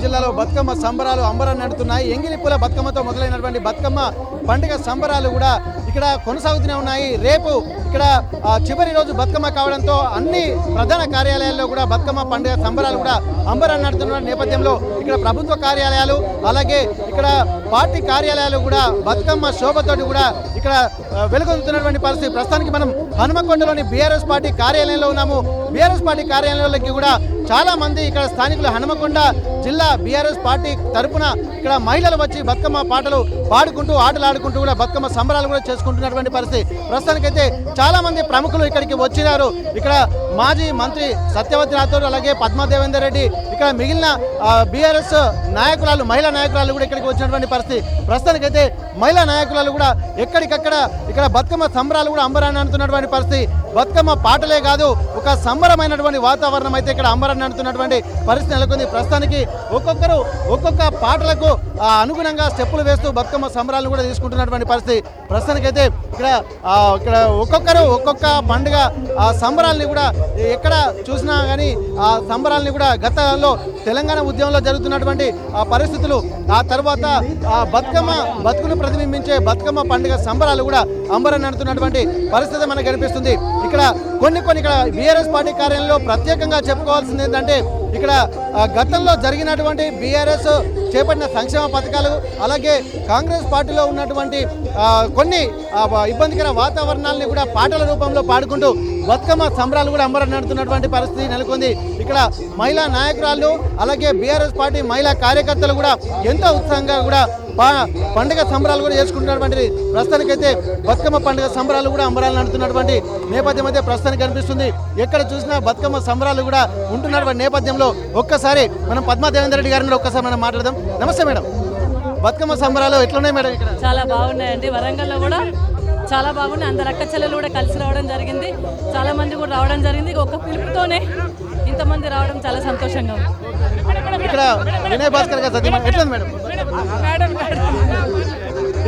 జిల్లాలో బతుకమ్మ సంబరాలు అంబరాన్ని నడుతున్నాయి. ఎంగిలిపూల బతుకమ్మతో మొదలైనటువంటి బతుకమ్మ పండుగ సంబరాలు కూడా ఇక్కడ కొనసాగుతూనే ఉన్నాయి. రేపు ఇక్కడ చివరి రోజు బతుకమ్మ కావడంతో అన్ని ప్రధాన కార్యాలయాల్లో కూడా బతుకమ్మ పండుగ సంబరాలు కూడా అంబరాన్ని నడుతున్న నేపథ్యంలో ఇక్కడ ప్రభుత్వ కార్యాలయాలు అలాగే ఇక్కడ పార్టీ కార్యాలయాలు కూడా బతుకమ్మ శోభతోటి కూడా ఇక్కడ వెలుగొందుతున్నటువంటి పరిస్థితి. ప్రస్తుతానికి మనం హనుమకొండలోని బీఆర్ఎస్ పార్టీ కార్యాలయంలో ఉన్నాము. బీఆర్ఎస్ పార్టీ కార్యాలయంలోకి కూడా చాలా మంది ఇక్కడ స్థానికులు హనుమకొండ జిల్లా బీఆర్ఎస్ పార్టీ తరఫున ఇక్కడ మహిళలు వచ్చి బతుకమ్మ పాటలు పాడుకుంటూ ఆటలు ఆడుకుంటూ కూడా బతుకమ్మ సంబరాలు కూడా చేసుకుంటున్నటువంటి పరిస్థితి. ప్రస్తుతానికైతే చాలా మంది ప్రముఖులు ఇక్కడికి వచ్చినారు. ఇక్కడ మాజీ మంత్రి సత్యవతి రాథోడ్ అలాగే పద్మా దేవేందర్ రెడ్డి ఇక్కడ మిగిలిన బీఆర్ఎస్ నాయకురాలు మహిళా నాయకురాలు కూడా ఇక్కడికి వచ్చినటువంటి పరిస్థితి. ప్రస్తుతానికైతే మహిళా నాయకురాలు కూడా ఎక్కడికక్కడ ఇక్కడ బతుకమ్మ సంబరాలు కూడా అంబరాన్ని అంటున్నటువంటి పరిస్థితి. బతుకమ్మ పాటలే కాదు ఒక సంబరమైనటువంటి వాతావరణం అయితే ఇక్కడ అంబరాన్ని అంటున్నటువంటి పరిస్థితి నెలకొంది. ప్రస్తుతానికి ఒక్కొక్కరు ఒక్కొక్క పాటలకు అనుగుణంగా స్టెప్పులు వేస్తూ బతుకమ్మ సంబరాలను కూడా తీసుకుంటున్నటువంటి పరిస్థితి. ప్రస్తుతానికైతే ఇక్కడ ఒక్కొక్కరు ఒక్కొక్క పండుగ సంబరాలని కూడా ఎక్కడ చూసినా కానీ ఆ సంబరాలని కూడా గతంలో తెలంగాణ ఉద్యమంలో జరుగుతున్నటువంటి పరిస్థితులు ఆ తర్వాత బతుకును ప్రతిబింబించే బతుకమ్మ పండుగ సంబరాలు కూడా అంబరాన్ని అంటున్నటువంటి పరిస్థితి మనకు కనిపిస్తుంది. ఇక్కడ కొన్ని ఇక్కడ బీఆర్ఎస్ పార్టీ కార్యాలయంలో ప్రత్యేకంగా చెప్పుకోవాల్సింది ఏంటంటే ఇక్కడ గతంలో జరిగినటువంటి బీఆర్ఎస్ చేపట్టిన సంక్షేమ పథకాలు అలాగే కాంగ్రెస్ పార్టీలో ఉన్నటువంటి కొన్ని ఇబ్బందికర వాతావరణాలని కూడా పాటల రూపంలో పాడుకుంటూ బతుకమ్మ సంబరాలు కూడా అంబరాన్ని నడుతున్నటువంటి పరిస్థితి నెలకొంది. ఇక్కడ మహిళా నాయకురాళ్ళు అలాగే బీఆర్ఎస్ పార్టీ మహిళా కార్యకర్తలు కూడా ఎంతో ఉత్సాహంగా కూడా పండుగ సంబరాలు కూడా చేసుకుంటున్నటువంటి ప్రస్తుతానికైతే బతుకమ్మ పండుగ సంబరాలు కూడా అంబరాలు నడుతున్నటువంటి నేపథ్యం అయితే ప్రస్తుతానికి కనిపిస్తుంది. ఎక్కడ చూసినా బతుకమ్మ సంబరాలు కూడా ఉంటున్నటువంటి నేపథ్యంలో ఒక్కసారి మనం పద్మా దేవేందర్ రెడ్డి గారిని ఒక్కసారి మనం మాట్లాడదాం. నమస్తే మేడం, బతుకమ్మ సంబరాలు ఎట్లున్నాయి మేడం? ఇక్కడ చాలా బాగున్నాయండి. వరంగల్లో కూడా చాలా బాగున్నాయి. అందరు అక్క చెల్లెలు కూడా కలిసి రావడం జరిగింది. చాలా మంది కూడా రావడం జరిగింది. ఒక పిలుపుతోనే ఇంతమంది రావడం చాలా సంతోషంగా ఉంది. ఇక్కడ వినయ్ భాస్కర్ గారు ఎట్లుంది మేడం?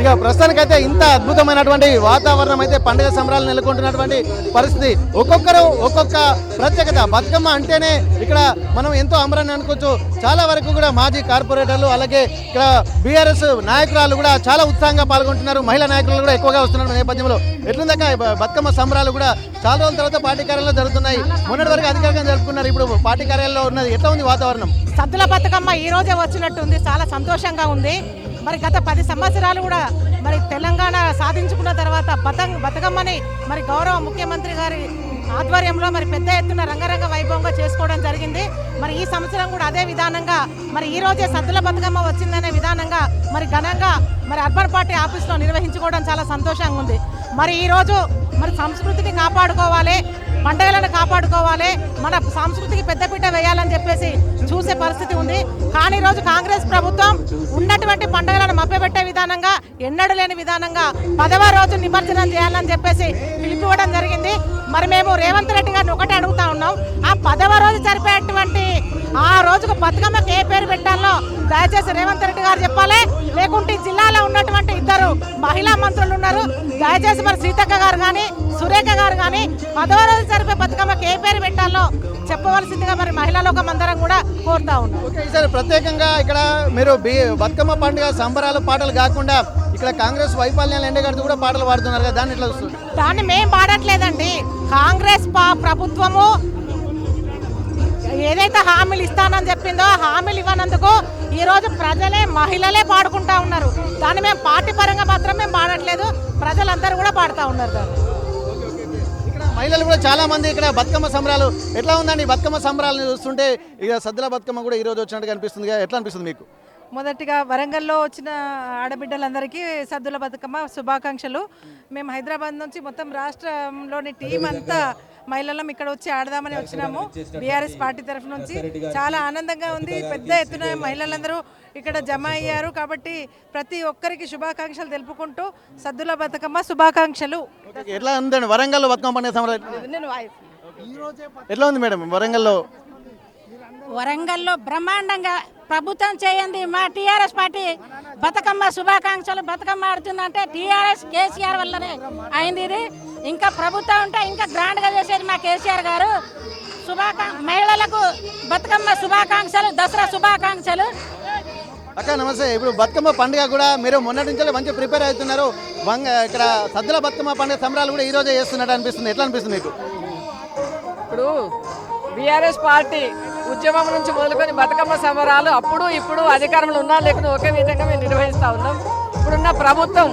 ఇక ప్రస్తుతానికైతే ఇంత అద్భుతమైనటువంటి వాతావరణం అయితే పండుగ సంబరాలు నెలకొంటున్నటువంటి పరిస్థితి. ఒక్కొక్కరు ఒక్కొక్క ప్రత్యేకత. బతుకమ్మ అంటేనే ఇక్కడ మనం ఎంతో అంబరాన్ని అనుకోవచ్చు. చాలా వరకు కూడా మాజీ కార్పొరేటర్లు అలాగే ఇక్కడ బీఆర్ఎస్ నాయకురాలు కూడా చాలా ఉత్సాహంగా పాల్గొంటున్నారు. మహిళా నాయకులు కూడా ఎక్కువగా వస్తున్న నేపథ్యంలో ఎట్లుందాక బతుకమ్మ సంబరాలు కూడా చాలా రోజుల తర్వాత పార్టీ కార్యాలయంలో జరుగుతున్నాయి. మొన్నటి వరకు అధికారికంగా జరుపుకున్నారు, ఇప్పుడు పార్టీ కార్యాలయంలో ఉన్నది. ఎట్లా ఉంది వాతావరణం? సద్దుల బతుకమ్మ ఈ రోజే వచ్చినట్టుంది. చాలా సంతోషంగా ఉంది. మరి గత 10 సంవత్సరాలు కూడా మరి తెలంగాణ సాధించుకున్న తర్వాత బతుకమ్మని మరి గౌరవ ముఖ్యమంత్రి గారి ఆధ్వర్యంలో మరి పెద్ద ఎత్తున రంగరంగ వైభవంగా చేసుకోవడం జరిగింది. మరి ఈ సంవత్సరం కూడా అదే విధానంగా మరి ఈ రోజే సద్దుల బతుకమ్మ వచ్చిందనే విధానంగా మరి ఘనంగా మరి అర్బన్ పార్టీ ఆఫీస్లో నిర్వహించుకోవడం చాలా సంతోషంగా ఉంది. మరి ఈరోజు మరి సంస్కృతిని కాపాడుకోవాలి, పండుగలను కాపాడుకోవాలి, మన సంస్కృతికి పెద్దపీట వేయాలని చెప్పేసి చూసే పరిస్థితి ఉంది. కానీ ఈరోజు కాంగ్రెస్ ప్రభుత్వం ఉన్నటువంటి పండుగలను మభ్యపెట్టే విధానంగా ఎన్నడూ లేని విధానంగా 10వ రోజు నిమజ్జనం చేయాలని చెప్పేసి పిలిపివ్వడం జరిగింది. మరి మేము రేవంత్ రెడ్డి గారిని ఒకటే అడుగుతా ఉన్నాం, ఆ 10వ రోజు సరిపోయేటువంటి ఆ రోజుకు బతుకమ్మకి ఏ పేరు పెట్టాలో దయచేసి రేవంత్ రెడ్డి గారు చెప్పాలి. లేకుంటే జిల్లాలో ఉన్నటువంటి 2 మహిళా మంత్రులు ఉన్నారు, దయచేసి మరి సీతక్క గారు కానీ సురేఖ గారు కానీ 10వ రోజు సరిపోయే బతుకమ్మకి ఏ పేరు పెట్టాలో చెప్పవలసిందిగా మరి మహిళా లోకం అందరం కూడా కోరుతా ఉన్నాం. ఈసారి ప్రత్యేకంగా ఇక్కడ మీరు బతుకమ్మ పండుగ సంబరాలు పాటలు కాకుండా ఇక్కడ కాంగ్రెస్ వైఫల్యాలు ఎండగడుతూ కూడా పాటలు పాడుతున్నారు కదా, దాన్ని ఎట్లా చూస్తుంది? దాన్ని మేము పాడట్లేదండి. కాంగ్రెస్ ప్రభుత్వము ఏదైతే హామీలు ఇస్తానని చెప్పిందో హామీలు ఇవ్వనందుకు ఈరోజు ప్రజలే మహిళలే పాడుకుంటా ఉన్నారు. దాన్ని మేము పార్టీ పరంగా మాత్రం మేము పాడట్లేదు, ప్రజలందరూ కూడా పాడుతూ ఉన్నారు. దాన్ని మహిళలు కూడా చాలా మంది ఇక్కడ బతుకమ్మ సంబరాలు ఎట్లా ఉందండి? బతుకమ్మ సంబరాలను చూస్తుంటే ఇక సద్దుల బతుకమ్మ కూడా ఈ రోజు వచ్చినట్టుగా అనిపిస్తుంది. ఎట్లా అనిపిస్తుంది మీకు? మొదటిగా వరంగల్లో వచ్చిన ఆడబిడ్డలందరికీ సద్దుల బతుకమ్మ శుభాకాంక్షలు. మేము హైదరాబాద్ నుంచి మొత్తం రాష్ట్రంలోని టీం అంతా మహిళలం ఇక్కడ వచ్చి ఆడదామని వచ్చినాము. బీఆర్ఎస్ పార్టీ తరఫు నుంచి చాలా ఆనందంగా ఉంది. పెద్ద ఎత్తున మహిళలందరూ ఇక్కడ జమ అయ్యారు. కాబట్టి ప్రతి ఒక్కరికి శుభాకాంక్షలు తెలుపుకుంటూ సద్దుల బతుకమ్మ శుభాకాంక్షలు. ఎట్లా ఉందండి వరంగల్లో బతుకమ్మ పండుగ సంబరాలు? ఎట్లా ఉంది మేడం వరంగల్లో? వరంగల్లో బ్రహ్మాండంగా ప్రభుత్వం చేయండి. మా టీఆర్ఎస్ పార్టీ బతుకమ్మ శుభాకాంక్షలు. బతుకమ్మ ఆడుతుందంటే టీఆర్ఎస్ కేసీఆర్ వల్లనే అయింది ఇది. ఇంకా ప్రభుత్వం ఉంటే ఇంకా గ్రాండ్గా చేసేది మా కేసీఆర్ గారు. మహిళలకు బతుకమ్మ శుభాకాంక్షలు, దసరా శుభాకాంక్షలు. అక్క నమస్తే. ఇప్పుడు బతుకమ్మ పండుగ కూడా మీరు మొన్నటి నుంచి మంచిగా ప్రిపేర్ అవుతున్నారు. ఇక్కడ సద్దుల బతుకమ్మ పండుగ సంబరాలు కూడా ఈ రోజే చేస్తున్నట్టు అనిపిస్తుంది. ఎట్లా అనిపిస్తుంది మీకు? ఇప్పుడు బీఆర్ఎస్ పార్టీ ఉద్యమం నుంచి మొదలుకొని బతుకమ్మ సంబరాలు అప్పుడు ఇప్పుడు అధికారంలో ఉన్నా లేకుండా ఒకే విధంగా మేము నిర్వహిస్తూ ఉన్నాం. ఇప్పుడున్న ప్రభుత్వం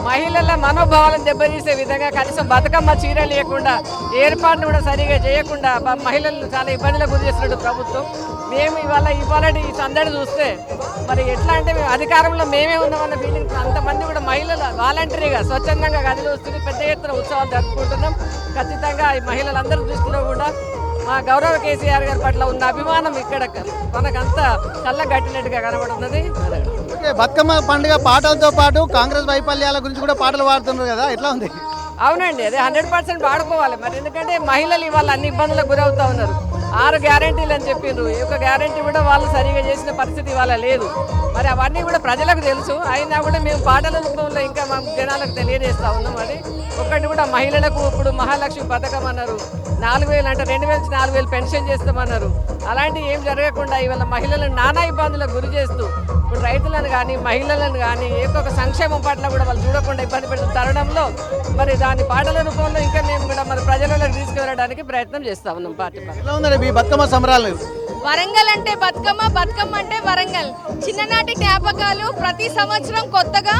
మహిళల మనోభావాలను దెబ్బతీసే విధంగా కనీసం బతుకమ్మ చీర లేకుండా ఏర్పాటును కూడా సరిగా చేయకుండా మహిళలు చాలా ఇబ్బందులకు గురి చేస్తున్నాడు ప్రభుత్వం. మేము ఇవాళ ఈ సందడి చూస్తే మరి ఎట్లా అంటే మేము అధికారంలో మేమే ఉన్నామన్న ఫీలింగ్. అంతమంది కూడా మహిళలు వాలంటరీగా స్వచ్ఛందంగా గదిలో వస్తుంది. పెద్ద ఎత్తున ఉత్సవాలు జరుపుకుంటున్నాం. ఖచ్చితంగా ఈ మహిళలందరూ దృష్టిలో కూడా మా గౌరవ కేసీఆర్ గారి పట్ల ఉన్న అభిమానం ఇక్కడ మనకంతా కళ్ళ గట్టినట్టుగా కనబడుతున్నది. బతుకమ్మ పండుగ పాటలతో పాటు కాంగ్రెస్ వైఫల్యాల గురించి కూడా పాటలు పాడుతున్నారు కదా, ఎట్లా ఉంది? అవునండి, అదే 100% పాడుకోవాలి మరి. ఎందుకంటే మహిళలు ఇవాళ అన్ని ఇబ్బందులకు గురవుతా ఉన్నారు. 6 గ్యారెంటీలు అని చెప్పిండ్రు. ఈ యొక్క గ్యారెంటీ కూడా వాళ్ళు సరిగా చేసిన పరిస్థితి ఇవాళ లేదు. మరి అవన్నీ కూడా ప్రజలకు తెలుసు. అయినా కూడా మేము పాటల రూపంలో ఇంకా మా జనాలకు తెలియజేస్తా ఉన్నాం. అది ఒకటి కూడా మహిళలకు ఇప్పుడు మహాలక్ష్మి పథకం అన్నారు, 4,000 అంటే 2,000 నుంచి 4,000 పెన్షన్ చేస్తామన్నారు. అలాంటివి ఏం జరగకుండా ఇవాళ మహిళలను నానా ఇబ్బందులకు గురి చేస్తూ ఇప్పుడు రైతులను కానీ మహిళలను కానీ ఏకొక సంక్షేమం పట్ల కూడా వాళ్ళు చూడకుండా ఇబ్బంది పెడుతున్న తరుణంలో మరి దాని పాటల రూపంలో ఇంకా మేము కూడా మరి ప్రజలకు తీసుకువెళ్ళడానికి ప్రయత్నం చేస్తా ఉన్నాం. పార్టీ ఎట్లా ఉందండి మీ బతుకమ్మ సంబరాలు? వరంగల్ అంటే బతుకమ్మ, బతుకమ్మ అంటే వరంగల్. చిన్ననాటి జ్ఞాపకాలు. ప్రతి సంవత్సరం కొత్తగా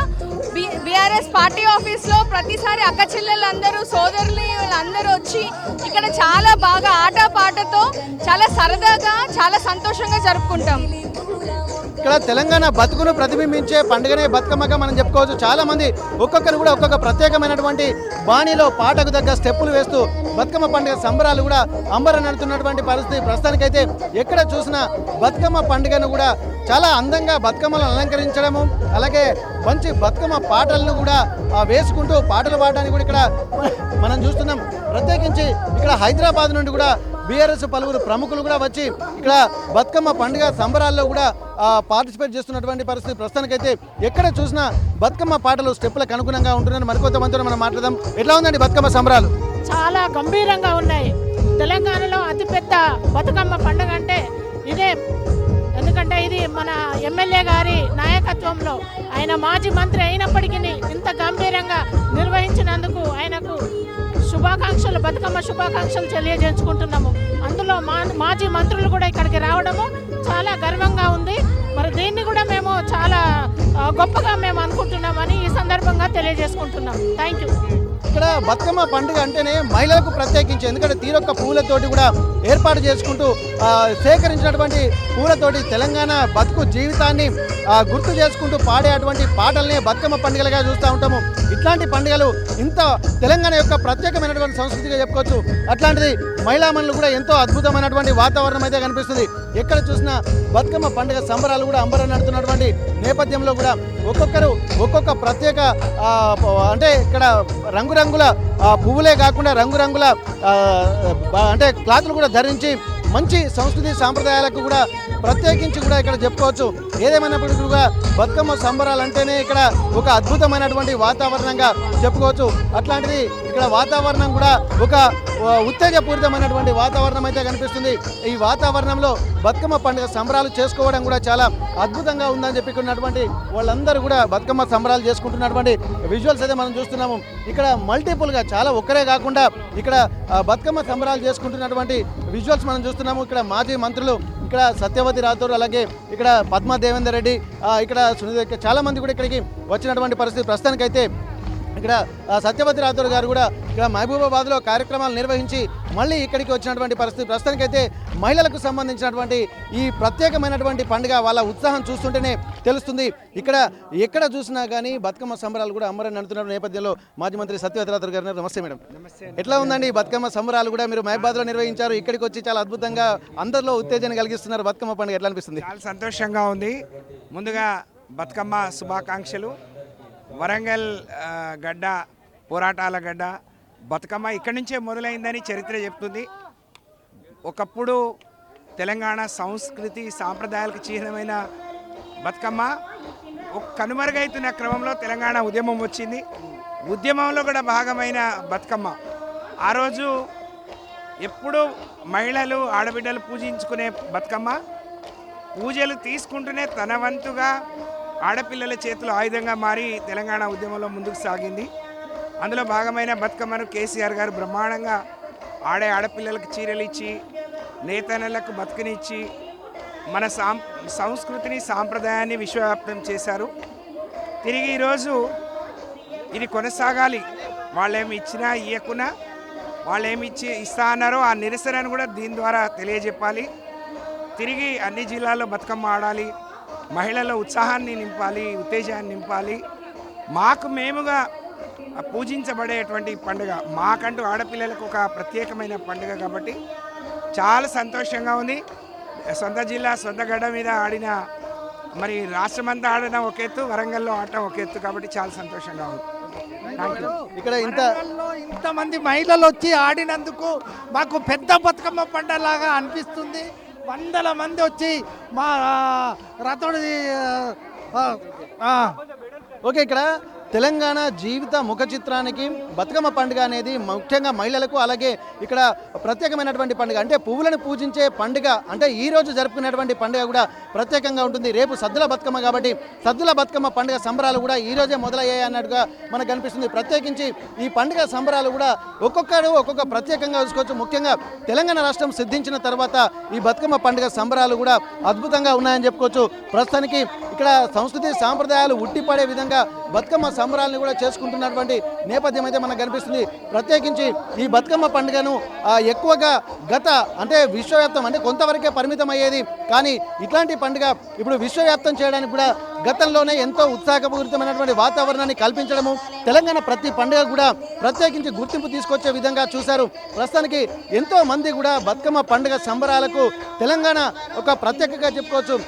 బీఆర్ఎస్ పార్టీ ఆఫీస్లో ప్రతిసారి అక్క చెల్లెళ్ళందరూ సోదరులు అందరూ వచ్చి ఇక్కడ చాలా బాగా ఆటపాటతో చాలా సరదాగా చాలా సంతోషంగా జరుపుకుంటాం. ఇక్కడ తెలంగాణ బతుకును ప్రతిబింబించే పండుగనే బతుకమ్మగా మనం చెప్పుకోవచ్చు. చాలా మంది ఒక్కొక్కరు కూడా ఒక్కొక్క ప్రత్యేకమైనటువంటి బాణీలో పాటకు తగ్గ స్టెప్పులు వేస్తూ బతుకమ్మ పండుగ సంబరాలు కూడా అంబరనడుతున్నటువంటి పరిస్థితి. ప్రస్తుతానికైతే ఎక్కడ చూసినా బతుకమ్మ పండుగను కూడా చాలా అందంగా బతుకమ్మలను అలంకరించడము, అలాగే మంచి బతుకమ్మ పాటలను కూడా వేసుకుంటూ పాటలు పాడడానికి కూడా ఇక్కడ మనం చూస్తున్నాం. ప్రత్యేకించి ఇక్కడ హైదరాబాద్ నుండి కూడా బీఆర్ఎస్ పలువురు ప్రముఖులు కూడా వచ్చి ఇక్కడ బతుకమ్మ పండుగ సంబరాల్లో కూడా పార్టిసిపేట్ చేస్తున్నటువంటి పరిస్థితి. ప్రస్తుతానికైతే ఎక్కడ చూసినా బతుకమ్మ పాటలు స్టెప్పులకు అనుగుణంగా ఉంటున్నారని మరికొంతమందితో మనం మాట్లాడదాం. ఎట్లా ఉందండి బతుకమ్మ సంబరాలు? చాలా గంభీరంగా ఉన్నాయి. తెలంగాణలో అతిపెద్ద బతుకమ్మ పండుగ అంటే ఇదే. ఎందుకంటే ఇది మన ఎమ్మెల్యే గారి నాయకత్వంలో ఆయన మాజీ మంత్రి అయినప్పటికీ ఇంత గంభీరంగా నిర్వహించినందుకు ఆయనకు శుభాకాంక్షలు, బతుకమ్మ శుభాకాంక్షలు తెలియజేసుకుంటున్నాము. అందులో మాజీ మంత్రులు కూడా ఇక్కడికి రావడము చాలా గర్వంగా ఉంది. మరి దీన్ని కూడా మేము చాలా గొప్పగా మేము అనుకుంటున్నామని ఈ సందర్భంగా తెలియజేసుకుంటున్నాం. Thank you. ఇక్కడ బతుకమ్మ పండుగ అంటేనే మహిళలకు ప్రత్యేకించి, ఎందుకంటే తీరొక్క పూలతోటి కూడా ఏర్పాటు చేసుకుంటూ సేకరించినటువంటి పూలతోటి తెలంగాణ బతుకు జీవితాన్ని గుర్తు చేసుకుంటూ పాడే అటువంటి పాటలనే బతుకమ్మ పండుగలుగా చూస్తూ ఉంటాము. ఇట్లాంటి పండుగలు ఇంత తెలంగాణ యొక్క ప్రత్యేకమైనటువంటి సంస్కృతిగా చెప్పుకోవచ్చు. అట్లాంటిది మహిళామణులు కూడా ఎంతో అద్భుతమైనటువంటి వాతావరణం అయితే కనిపిస్తుంది. ఎక్కడ చూసినా బతుకమ్మ పండుగ సంబరాలు కూడా అంబరం నడుతున్నటువంటి నేపథ్యంలో కూడా ఒక్కొక్కరు ఒక్కొక్క ప్రత్యేక అంటే ఇక్కడ రంగురంగుల పువ్వులే కాకుండా రంగురంగుల అంటే క్లాతులు కూడా ధరించి మంచి సంస్కృతి సాంప్రదాయాలకు కూడా ప్రత్యేకించి కూడా ఇక్కడ చెప్పుకోవచ్చు. ఏదేమైనప్పటికీ కూడా బతుకమ్మ సంబరాలు అంటేనే ఇక్కడ ఒక అద్భుతమైనటువంటి వాతావరణంగా చెప్పుకోవచ్చు. అట్లాంటిది ఇక్కడ వాతావరణం కూడా ఒక ఉత్తేజపూరితమైనటువంటి వాతావరణం అయితే కనిపిస్తుంది. ఈ వాతావరణంలో బతుకమ్మ పండుగ సంబరాలు చేసుకోవడం కూడా చాలా అద్భుతంగా ఉందని చెప్పుకున్నటువంటి వాళ్ళందరూ కూడా బతుకమ్మ సంబరాలు చేసుకుంటున్నటువంటి విజువల్స్ అయితే మనం చూస్తున్నాము. ఇక్కడ మల్టిపుల్గా చాలా ఒక్కరే కాకుండా ఇక్కడ బతుకమ్మ సంబరాలు చేసుకుంటున్నటువంటి విజువల్స్ మనం చూస్తున్నాము. ఇక్కడ మాజీ మంత్రులు, ఇక్కడ సత్యవతి రాథోడ్, అలాగే ఇక్కడ పద్మా దేవేందర్ రెడ్డి, ఇక్కడ సునీత, చాలా మంది కూడా ఇక్కడికి వచ్చినటువంటి పరిస్థితి. ప్రస్తుతానికైతే ఇక్కడ సత్యవతి రాథోడ్ గారు కూడా ఇక్కడ మహబూబాబాద్లో కార్యక్రమాలు నిర్వహించి మళ్ళీ ఇక్కడికి వచ్చినటువంటి పరిస్థితి. ప్రస్తుతానికైతే మహిళలకు సంబంధించినటువంటి ఈ ప్రత్యేకమైనటువంటి పండుగ వాళ్ళ ఉత్సాహం చూస్తుంటేనే తెలుస్తుంది. ఇక్కడ ఎక్కడ చూసినా కానీ బతుకమ్మ సంబరాలు కూడా అంబరం నడుతున్న నేపథ్యంలో మాజీ మంత్రి సత్యవతి రాథోడ్ గారు. నమస్తే మేడం. ఎట్లా ఉందండి బతుకమ్మ సంబరాలు కూడా మీరు మహబూబాబాద్లో నిర్వహించారు, ఇక్కడికి వచ్చి చాలా అద్భుతంగా అందరిలో ఉత్తేజన కలిగిస్తున్నారు. బతుకమ్మ పండుగ ఎట్లా అనిపిస్తుంది? చాలా సంతోషంగా ఉంది. ముందుగా బతుకమ్మ శుభాకాంక్షలు. వరంగల్ గడ్డ, పోరాటాల గడ్డ, బతుకమ్మ ఇక్కడి నుంచే మొదలైందని చరిత్ర చెప్తుంది. ఒకప్పుడు తెలంగాణ సంస్కృతి సాంప్రదాయాలకు చిహ్నమైన బతుకమ్మ కనుమరుగైతున్న క్రమంలో తెలంగాణ ఉద్యమం వచ్చింది. ఉద్యమంలో కూడా భాగమైన బతుకమ్మ. ఆ రోజు ఎప్పుడు మహిళలు ఆడబిడ్డలు పూజించుకునే బతుకమ్మ పూజలు తీసుకుంటూనే తన వంతుగా ఆడపిల్లల చేతులు ఆయుధంగా మారి తెలంగాణ ఉద్యమంలో ముందుకు సాగింది. అందులో భాగమైన బతుకమ్మను కేసీఆర్ గారు బ్రహ్మాండంగా ఆడపిల్లలకు చీరలు ఇచ్చి నేతన్నలకు బతుకునిచ్చి మన సంస్కృతిని సాంప్రదాయాన్ని విశ్వవ్యాప్తం చేశారు. తిరిగి ఈరోజు ఇది కొనసాగాలి. వాళ్ళేమి ఇచ్చినా ఇవ్వకున్నా వాళ్ళేమి ఇస్తా అన్నారో ఆ నిరసనను కూడా దీని ద్వారా తెలియజెప్పాలి. తిరిగి అన్ని జిల్లాల్లో బతుకమ్మ ఆడాలి, మహిళల ఉత్సాహాన్ని నింపాలి, ఉత్తేజాన్ని నింపాలి. మాకు మేముగా పూజించబడేటువంటి పండుగ, మాకంటూ ఆడపిల్లలకు ఒక ప్రత్యేకమైన పండుగ కాబట్టి చాలా సంతోషంగా ఉంది. సొంత జిల్లా సొంత గడ్డ మీద ఆడిన మరి రాష్ట్రమంతా ఆడడం ఒక ఎత్తు, వరంగల్లో ఆడటం ఒక ఎత్తు కాబట్టి చాలా సంతోషంగా ఉంది. ఇక్కడ ఇంతమంది మహిళలు వచ్చి ఆడినందుకు మాకు పెద్ద బతుకమ్మ పండలాగా అనిపిస్తుంది. వందల మంది వచ్చి మా రథుడి ఓకే, ఇక్కడ తెలంగాణ జీవిత ముఖ చిత్రానికి బతుకమ్మ పండుగ అనేది ముఖ్యంగా మహిళలకు, అలాగే ఇక్కడ ప్రత్యేకమైనటువంటి పండుగ. అంటే పువ్వులను పూజించే పండుగ, అంటే ఈ రోజు జరుపుకునేటువంటి పండుగ కూడా ప్రత్యేకంగా ఉంటుంది. రేపు సద్దుల బతుకమ్మ కాబట్టి సద్దుల బతుకమ్మ పండుగ సంబరాలు కూడా ఈ రోజే మొదలయ్యాయి అన్నట్టుగా మనకు కనిపిస్తుంది. ప్రత్యేకించి ఈ పండుగ సంబరాలు కూడా ఒక్కొక్కరు ఒక్కొక్క ప్రత్యేకంగా చూసుకోవచ్చు. ముఖ్యంగా తెలంగాణ రాష్ట్రం సిద్ధించిన తర్వాత ఈ బతుకమ్మ పండుగ సంబరాలు కూడా అద్భుతంగా ఉన్నాయని చెప్పుకోవచ్చు. ప్రస్తుతానికి ఇక్కడ సంస్కృతి సాంప్రదాయాలు ఉట్టిపడే విధంగా బతుకమ్మ సంబరాలను కూడా చేసుకుంటున్నటువంటి నేపథ్యం అయితే మనకు కనిపిస్తుంది. ప్రత్యేకించి ఈ బతుకమ్మ పండుగను ఎక్కువగా అంటే విశ్వవ్యాప్తం, అంటే కొంతవరకే పరిమితం అయ్యేది, కానీ ఇట్లాంటి పండుగ ఇప్పుడు విశ్వవ్యాప్తం చేయడానికి కూడా గతంలోనే ఎంతో ఉత్సాహపూరితమైనటువంటి వాతావరణాన్ని కల్పించడము, తెలంగాణ ప్రతి పండుగ కూడా ప్రత్యేకించి గుర్తింపు తీసుకొచ్చే విధంగా చూశారు. ప్రస్తుతానికి ఎంతో మంది కూడా బతుకమ్మ పండుగ సంబరాలకు తెలంగాణ ఒక ప్రత్యేకంగా చెప్పుకోవచ్చు.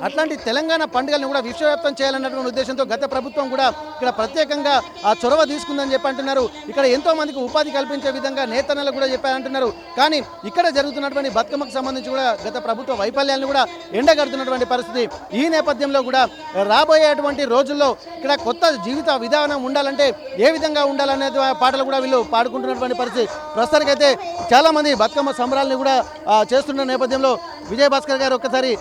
అట్లాంటి తెలంగాణ పండుగలను కూడా విశ్వవ్యాప్తం చేయాలన్నటువంటి ఉద్దేశంతో గత ప్రభుత్వం కూడా ఇక్కడ ప్రత్యేకంగా ఆ చొరవ తీసుకుందని చెప్పి అంటున్నారు. ఇక్కడ ఎంతో మందికి ఉపాధి కల్పించే విధంగా నేతన్నలు కూడా చెప్పారంటున్నారు. కానీ ఇక్కడ జరుగుతున్నటువంటి బతుకమ్మకు సంబంధించి కూడా గత ప్రభుత్వ వైఫల్యాలను కూడా ఎండగడుతున్నటువంటి పరిస్థితి. ఈ నేపథ్యంలో కూడా రాబోయేటువంటి రోజుల్లో ఇక్కడ కొత్త జీవిత విధానం ఉండాలంటే ఏ విధంగా ఉండాలనే పాటలు కూడా వీళ్ళు పాడుకుంటున్నటువంటి పరిస్థితి. ప్రస్తుతానికైతే చాలామంది బతుకమ్మ సంబరాలను కూడా చేస్తున్న నేపథ్యంలో విజయభాస్కర్ గారు ఒక్కసారి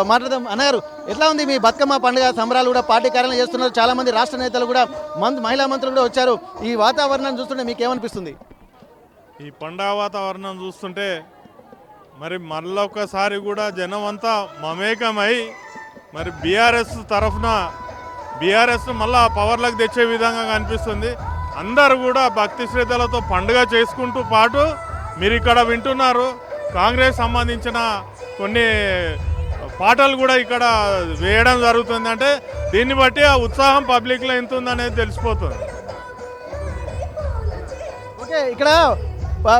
మాట్లాడదాం. అన్నారు, ఎట్లా ఉంది మీ బతుకమ్మ పండుగ సంబరాలు కూడా పార్టీ కార్యాలయం చేస్తున్నారు, చాలా మంది రాష్ట్ర నేతలు కూడా మహిళా మంత్రులు కూడా వచ్చారు. ఈ వాతావరణం చూస్తుంటే మీకు ఏమనిపిస్తుంది? ఈ పండుగ వాతావరణం చూస్తుంటే మరి మళ్ళొక్కసారి కూడా జనం అంతా మమేకమై మరి బీఆర్ఎస్ తరఫున బీఆర్ఎస్ మళ్ళా పవర్లకు తెచ్చే విధంగా కనిపిస్తుంది. అందరూ కూడా భక్తి శ్రద్ధలతో పండుగ చేసుకుంటూ పాటు మీరు ఇక్కడ వింటున్నారు కాంగ్రెస్ సంబంధించిన కొన్ని పాటలు కూడా ఇక్కడ వేయడం జరుగుతుంది. అంటే దీన్ని బట్టి ఆ ఉత్సాహం పబ్లిక్లో ఎంత ఉందనేది తెలిసిపోతుంది. ఓకే, ఇక్కడ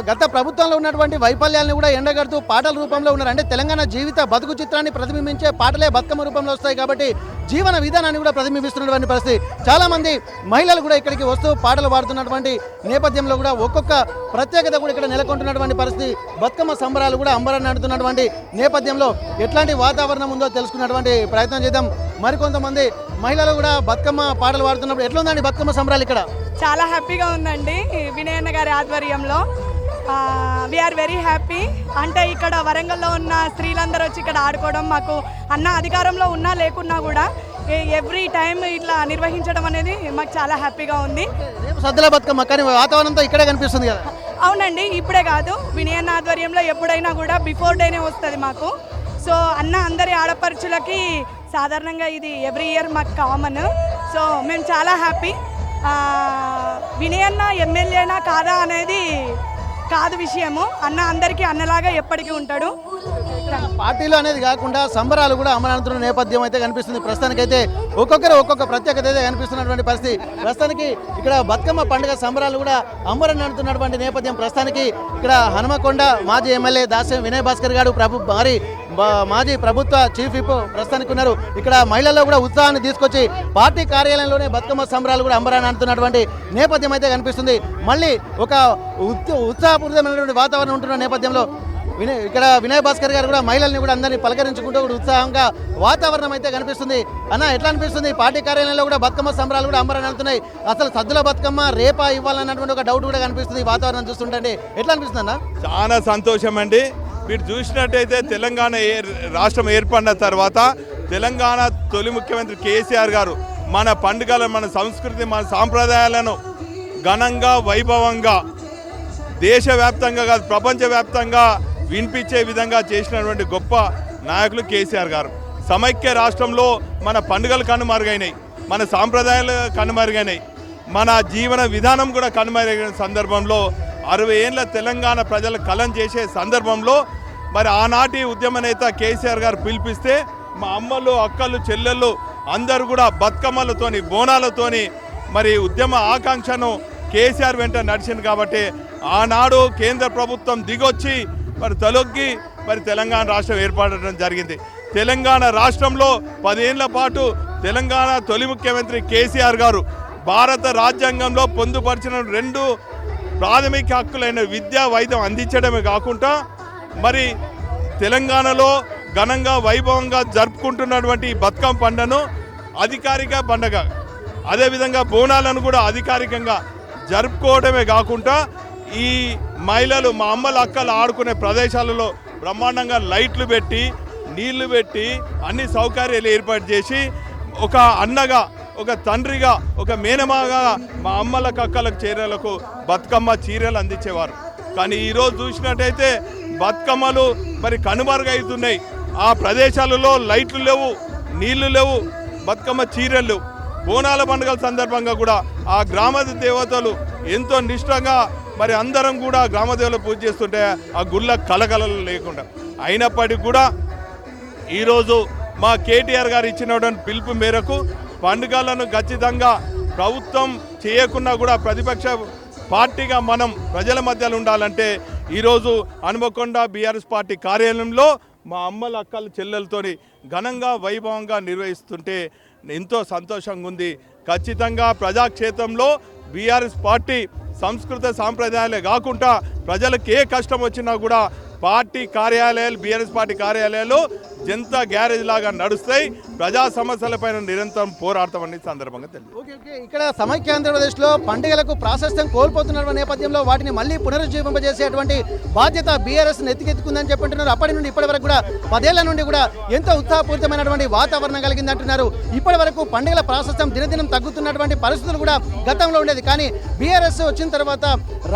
గత ప్రభుత్వంలో ఉన్నటువంటి వైఫల్యాలను కూడా ఎండగడుతూ పాటల రూపంలో ఉన్నారు. అంటే తెలంగాణ జీవిత బతుకు చిత్రాన్ని ప్రతిబింబించే పాటలే బతుకమ్మ రూపంలో వస్తాయి కాబట్టి జీవన విధానాన్ని కూడా ప్రతిబింబిస్తున్నటువంటి పరిస్థితి. చాలామంది మహిళలు కూడా ఇక్కడికి వస్తూ పాటలు పాడుతున్నటువంటి నేపథ్యంలో కూడా ఒక్కొక్క ప్రత్యేకత కూడా ఇక్కడ నెలకొంటున్నటువంటి పరిస్థితి. బతుకమ్మ సంబరాలు కూడా అంబరాన్ని నడుతున్నటువంటి నేపథ్యంలో ఎట్లాంటి వాతావరణం ఉందో తెలుసుకున్నటువంటి ప్రయత్నం చేద్దాం. మరికొంతమంది మహిళలు కూడా బతుకమ్మ పాటలు పాడుతున్నప్పుడు ఎట్లా ఉందండి బతుకమ్మ సంబరాలు? ఇక్కడ చాలా హ్యాపీగా ఉందండి వినయన్న గారి ఆధ్వర్యంలో. We are very. అంటే ఇక్కడ వరంగల్లో ఉన్న స్త్రీలందరూ వచ్చి ఇక్కడ ఆడుకోవడం, మాకు అన్న అధికారంలో ఉన్నా లేకున్నా కూడా ఎవ్రీ టైం ఇట్లా నిర్వహించడం అనేది మాకు చాలా హ్యాపీగా ఉంది. సద్దుల బతుకమ్మ కానీ వాతావరణంతో ఇక్కడే కనిపిస్తుంది కదా? అవునండి, ఇప్పుడే కాదు, వినయన్న ఆధ్వర్యంలో ఎప్పుడైనా కూడా బిఫోర్ డేనే వస్తుంది మాకు. సో అన్న అందరి ఆడపడుచులకి సాధారణంగా ఇది ఎవ్రీ ఇయర్ మాకు కామన్. సో మేము చాలా హ్యాపీ. వినయన్న ఎమ్మెల్యేనా కాదా అనేది కాదు విషయము, అన్న అందరికీ అన్నలాగా ఎప్పటికీ ఉంటాడు. పార్టీలు అనేది కాకుండా సంబరాలు కూడా అమరాంతున్న నేపథ్యం అయితే కనిపిస్తుంది. ప్రస్తుతానికైతే ఒక్కొక్కరు ఒక్కొక్క ప్రత్యేకత అయితే కనిపిస్తున్నటువంటి పరిస్థితి. ప్రస్తుతానికి ఇక్కడ బతుకమ్మ పండుగ సంబరాలు కూడా అంబరం నడుతున్నటువంటి నేపథ్యం. ప్రస్తుతానికి ఇక్కడ హనుమకొండ మాజీ ఎమ్మెల్యే దాస్యం వినయ్ భాస్కర్ గారు మాజీ ప్రభుత్వ చీఫ్ విప్ ప్రస్తుతానికి ఉన్నారు. ఇక్కడ మహిళల్లో కూడా ఉత్సాహాన్ని తీసుకొచ్చి పార్టీ కార్యాలయంలోనే బతుకమ్మ సంబరాలు కూడా అంబరాన్ని నడుతున్నటువంటి నేపథ్యం అయితే కనిపిస్తుంది. మళ్ళీ ఒక ఉత్సాహపూరితమైనటువంటి వాతావరణం ఉంటున్న నేపథ్యంలో ఇక్కడ వినయ్ భాస్కర్ గారు కూడా మహిళల్ని కూడా అందరినీ పలకరించుకుంటూ కూడా ఉత్సాహంగా వాతావరణం అయితే కనిపిస్తుంది. అన్న ఎట్లా అనిపిస్తుంది? పార్టీ కార్యాలయంలో కూడా బతుకమ్మ సంబరాలు కూడా అంబరం నడుతున్నాయి. అసలు సద్దుల బతుకమ్మ రేపా ఇవ్వాలన్నటువంటి ఒక డౌట్ కూడా కనిపిస్తుంది ఈ వాతావరణం చూస్తుంటే. ఎట్లా అనిపిస్తుంది అన్న? చాలా సంతోషం అండి. మీరు చూసినట్టయితే తెలంగాణ రాష్ట్రం ఏర్పడిన తర్వాత తెలంగాణ తొలి ముఖ్యమంత్రి కేసీఆర్ గారు మన పండుగలను, మన సంస్కృతి, మన సాంప్రదాయాలను ఘనంగా వైభవంగా దేశవ్యాప్తంగా కాదు ప్రపంచవ్యాప్తంగా వినిపించే విధంగా చేసినటువంటి గొప్ప నాయకులు కేసీఆర్ గారు. సమైక్య రాష్ట్రంలో మన పండుగలు కనుమరుగైనాయి, మన సాంప్రదాయాలు కనుమరుగైనాయి, మన జీవన విధానం కూడా కనుమరుగైన సందర్భంలో 60 ఏళ్ళ తెలంగాణ ప్రజల కలం చేసే సందర్భంలో మరి ఆనాటి ఉద్యమ నేత కేసీఆర్ గారు పిలిపిస్తే మా అమ్మలు, అక్కలు, చెల్లెళ్ళు అందరూ కూడా బతుకమ్మలతోని, బోనాలతోని మరి ఉద్యమ ఆకాంక్షను కేసీఆర్ వెంట నడిచింది. కాబట్టి ఆనాడు కేంద్ర ప్రభుత్వం దిగొచ్చి మరి తొలగి మరి తెలంగాణ రాష్ట్రం ఏర్పడడం జరిగింది. తెలంగాణ రాష్ట్రంలో 10 ఏళ్ల పాటు తెలంగాణ తొలి ముఖ్యమంత్రి కేసీఆర్ గారు భారత రాజ్యాంగంలో పొందుపరిచిన 2 ప్రాథమిక హక్కులైన విద్యా, వైద్యం అందించడమే కాకుండా మరి తెలంగాణలో ఘనంగా వైభవంగా జరుపుకుంటున్నటువంటి బతుకమ్మ పండుగను అధికారిక పండుగ, అదేవిధంగా బోనాలను కూడా అధికారికంగా జరుపుకోవడమే కాకుండా ఈ మహిళలు మా అమ్మల అక్కలు ఆడుకునే ప్రదేశాలలో బ్రహ్మాండంగా లైట్లు పెట్టి, నీళ్లు పెట్టి, అన్ని సౌకర్యాలు ఏర్పాటు చేసి ఒక అన్నగా, ఒక తండ్రిగా, ఒక మేనమాగా మా అమ్మలకు, అక్కలకు, చీరలకు బతుకమ్మ చీరలు అందించేవారు. కానీ ఈరోజు చూసినట్టయితే బతుకమ్మలు మరి కనుమరుగవుతున్నాయి. ఆ ప్రదేశాలలో లైట్లు లేవు, నీళ్లు లేవు, బతుకమ్మ చీరలు. బోనాల పండుగల సందర్భంగా కూడా ఆ గ్రామ దేవతలు ఎంతో నిష్టంగా మరి అందరం కూడా గ్రామదేవతలు పూజ చేస్తుంటే ఆ గుళ్ళ కలకలలు లేకుండా. అయినప్పటికీ కూడా ఈరోజు మా కేటీఆర్ గారు ఇచ్చినటువంటి పిలుపు మేరకు పండుగలను ఖచ్చితంగా ప్రభుత్వం చేయకున్నా కూడా ప్రతిపక్ష పార్టీగా మనం ప్రజల మధ్యలో ఉండాలంటే ఈరోజు హనుమకొండ బీఆర్ఎస్ పార్టీ కార్యాలయంలో మా అమ్మల, అక్కల, చెల్లెలతోని ఘనంగా వైభవంగా నిర్వహిస్తుంటే ఎంతో సంతోషంగా ఉంది. ఖచ్చితంగా ప్రజాక్షేత్రంలో బీఆర్ఎస్ పార్టీ సంస్కృత సాంప్రదాయాలే కాకుండా ప్రజలకు ఏ కష్టం వచ్చినా కూడా పార్టీ కార్యాలయాలు, బీఆర్ఎస్ పార్టీ కార్యాలయాలు జనతా గ్యారేజ్ లాగా నడుస్తాయి. ప్రజా సమస్యలపైన నిరంతరం పోరాడతామని సందర్భంగా తెలియదు. ఇక్కడ సమైక్య ఆంధ్రప్రదేశ్లో పండుగలకు ప్రాశస్త్యం కోల్పోతున్న నేపథ్యంలో వాటిని మళ్ళీ పునరుజ్జీవింపజేసేటువంటి బాధ్యత బీఆర్ఎస్ నెత్తికెత్తుకుందని చెప్పుంటున్నారు. అప్పటి నుండి ఇప్పటి వరకు కూడా 10 ఏళ్ల నుండి కూడా ఎంతో ఉత్సాహపూరితమైనటువంటి వాతావరణం కలిగింది అంటున్నారు. ఇప్పటి వరకు పండుగల ప్రాశస్త్యం దినదినం తగ్గుతున్నటువంటి పరిస్థితులు కూడా గతంలో ఉండేది. కానీ బీఆర్ఎస్ వచ్చిన తర్వాత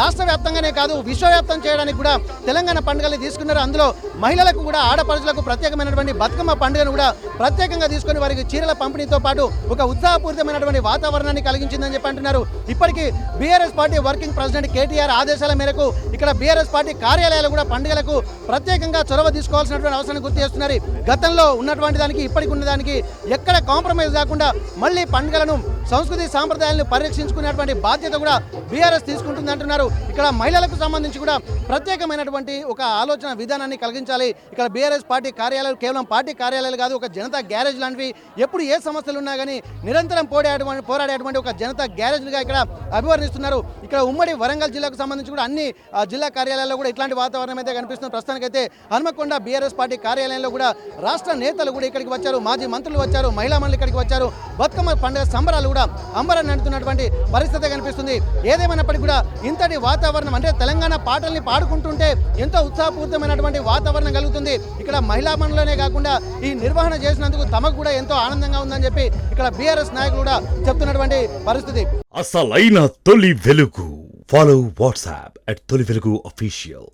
రాష్ట్ర వ్యాప్తంగానే కాదు విశ్వవ్యాప్తం చేయడానికి కూడా తెలంగాణ పండుగలు తీసుకున్నారు. అందులో మహిళలకు కూడా, ఆడపడుచులకు ప్రత్యేకమైనటువంటి బతుకమ్మ పండుగను కూడా ప్రత్యేకంగా తీసుకొని వారికి చీరల పంపిణీతో పాటు ఒక ఉత్సాహపూరితమైనటువంటి వాతావరణాన్ని కలిగించిందని చెప్పి అంటున్నారు. ఇప్పటికీ BRS party working president KTR ఆదేశాల మేరకు ఇక్కడ బీఆర్ఎస్ పార్టీ కార్యాలయాలు కూడా పండుగలకు ప్రత్యేకంగా చొరవ తీసుకోవాల్సినటువంటి అవసరాన్ని గుర్తు చేస్తున్నారు. గతంలో ఉన్నటువంటి దానికి ఇప్పటికి ఉన్నదానికి ఎక్కడ కాంప్రమైజ్ కాకుండా మళ్ళీ పండుగలను, సంస్కృతి సాంప్రదాయాలను పరిరక్షించుకునేటువంటి బాధ్యత కూడా బీఆర్ఎస్ తీసుకుంటుంది అంటున్నారు. ఇక్కడ మహిళలకు సంబంధించి కూడా ప్రత్యేకమైనటువంటి ఒక ఆలోచన విధానాన్ని కలిగించాలి. ఇక్కడ బీఆర్ఎస్ పార్టీ కార్యాలయాలు కేవలం పార్టీ కార్యాలయాలు కాదు, ఒక జనతా గ్యారేజ్ లాంటివి. ఎప్పుడు ఏ సమస్యలు ఉన్నా కానీ నిరంతరం పోరాడేటువంటి ఒక జనతా గ్యారేజ్లుగా ఇక్కడ అభివర్ణిస్తున్నారు. ఇక్కడ ఉమ్మడి వరంగల్ జిల్లాకు సంబంధించి కూడా అన్ని జిల్లా కార్యాలయాల్లో కూడా ఇట్లాంటి వాతావరణం అయితే కనిపిస్తుంది. ప్రస్తుతానికైతే హనుమకొండ బీఆర్ఎస్ పార్టీ కార్యాలయంలో కూడా రాష్ట్ర నేతలు కూడా ఇక్కడికి వచ్చారు, మాజీ మంత్రులు వచ్చారు, మహిళా మండలి ఇక్కడికి వచ్చారు. బతుకమ్మ పండుగ సంబరాలు కూడా అంబరం నడుతున్నటువంటి పరిస్థితి కనిపిస్తుంది. ఏదేమైనప్పటికీ కూడా ఇంతటి వాతావరణం అంటే తెలంగాణ పాటల్ని పాడుకుంటుంటే ఎంతో ఉత్సాహపూరితమైనటువంటి వాతావరణం కలుగుతుంది. ఇక్కడ మహిళా మండలినే కాకుండా ఈ నిర్వహణ చేసినందుకు తమకు కూడా ఎంతో ఆనందంగా ఉందని చెప్పి ఇక్కడ బీఆర్ఎస్ నాయకులు కూడా చెప్తున్నటువంటి పరిస్థితి. అసలైన తొలి వెలుగు. ఫాలో వాట్సాప్ @తొలి వెలుగు official.